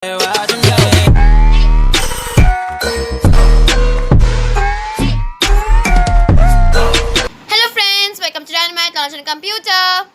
Hello friends, welcome to Dynamite Launch on Computer.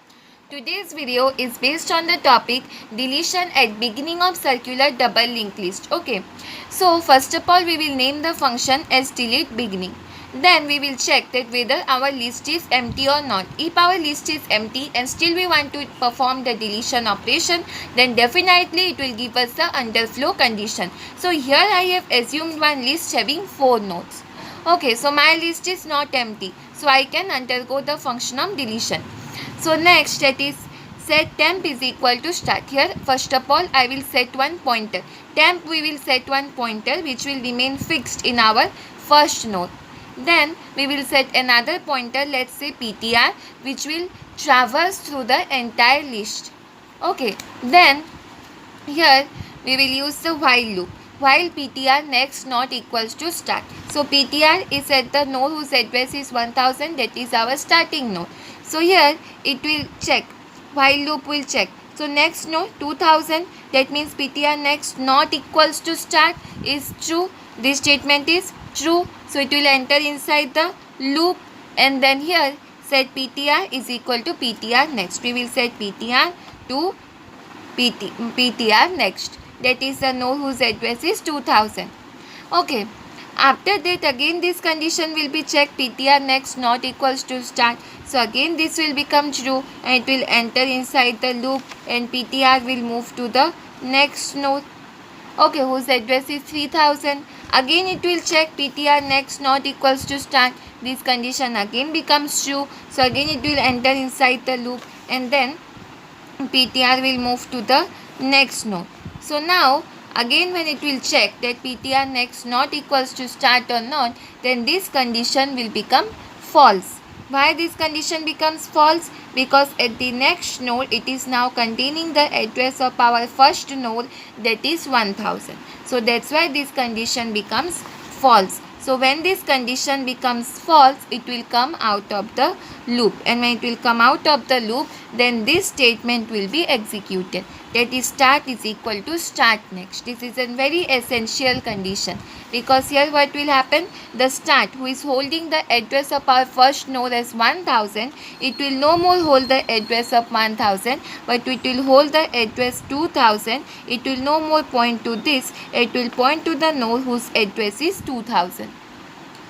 Today's video is based on the topic deletion at beginning of circular double linked list. Okay, so first of all we will name the function as delete beginning. Then we will check that whether our list is empty or not. If our list is empty and still we want to perform the deletion operation, then definitely it will give us the underflow condition. So here I have assumed one list having 4 nodes. Okay, so my list is not empty, so I can undergo the function of deletion. So next, that is set temp is equal to start. Here first of all I will set one pointer. Temp we will set one pointer which will remain fixed in our first node. Then we will set another pointer, let's say ptr, which will traverse through the entire list. Okay, then here we will use the while loop. While ptr next not equals to start. So ptr is at the node whose address is 1000, that is our starting node. So here it will check, while loop will check. So next node 2000, that means ptr next not equals to start is true. This statement is true, so it will enter inside the loop, and then here set ptr is equal to ptr next. We will set ptr to ptr next, that is the node whose address is 2000. Okay, after that again this condition will be checked, ptr next not equals to start. So again this will become true and it will enter inside the loop, and ptr will move to the next node, okay, whose address is 3000. Again it will check ptr next not equals to start. This condition again becomes true, so again it will enter inside the loop, and then ptr will move to the next node. So now again when it will check that ptr next not equals to start or not, then this condition will become false. Why this condition becomes false? Because at the next node it is now containing the address of our first node, that is 1000. So that's why this condition becomes false. So when this condition becomes false, it will come out of the loop, and when it will come out of the loop, then this statement will be executed, that is start is equal to start next. This is a very essential condition, because here what will happen, the start who is holding the address of our first node as 1000, it will no more hold the address of 1000, but it will hold the address 2000. It will no more point to this, it will point to the node whose address is 2000.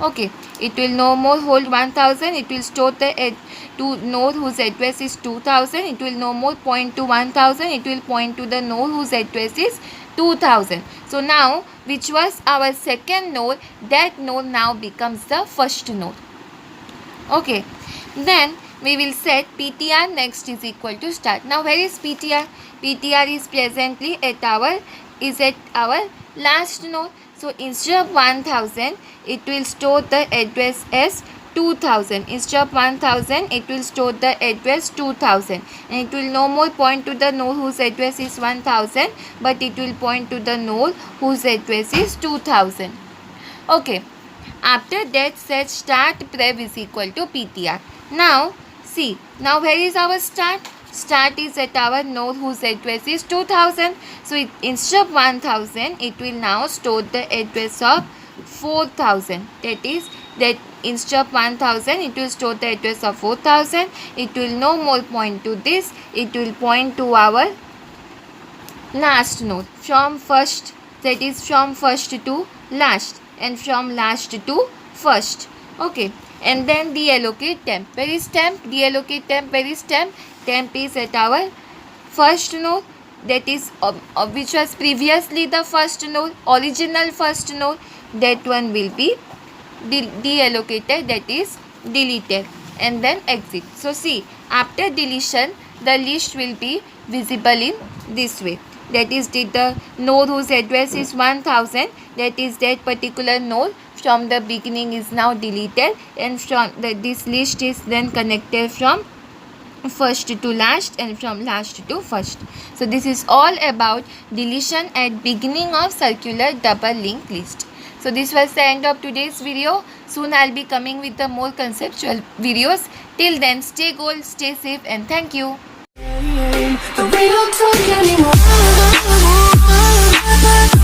Okay, it will no more hold 1000, it will store the to node whose address is 2000. It will no more point to 1000, it will point to the node whose address is 2000. So now which was our second node, that node now becomes the first node. Okay, then we will set ptr next is equal to start. Now where is ptr? ptr is presently at our last node. So instead of 1000, it will store the address as 2000. Instead of 1000, it will store the address 2000, and it will no more point to the node whose address is 1000, but it will point to the node whose address is 2000. Okay, after that set start prev is equal to ptr. Now see, now where is our start? Start is at our node whose address is 2000. So instead of 1000, it will now store the address of 4000. That is that instead of 1000, it will store the address of 4000. It will no more point to this, it will point to our last node, from first, that is from first to last, and from last to first. Okay, and then deallocate temp. Where is temp? Deallocate temp. Where is temp? Temp is at our first node, that is which was previously the first node, original first node. That one will be deallocated, that is deleted, and then exit. So see, after deletion the list will be visible in this way, that is the node whose address is 1000, that is that particular node from the beginning is now deleted, and from this list is then connected from first to last and from last to first. So this is all about deletion at beginning of circular double linked list. So this was the end of today's video. Soon I'll be coming with the more conceptual videos. Till then, stay gold, stay safe, and thank you. But we don't talk anymore.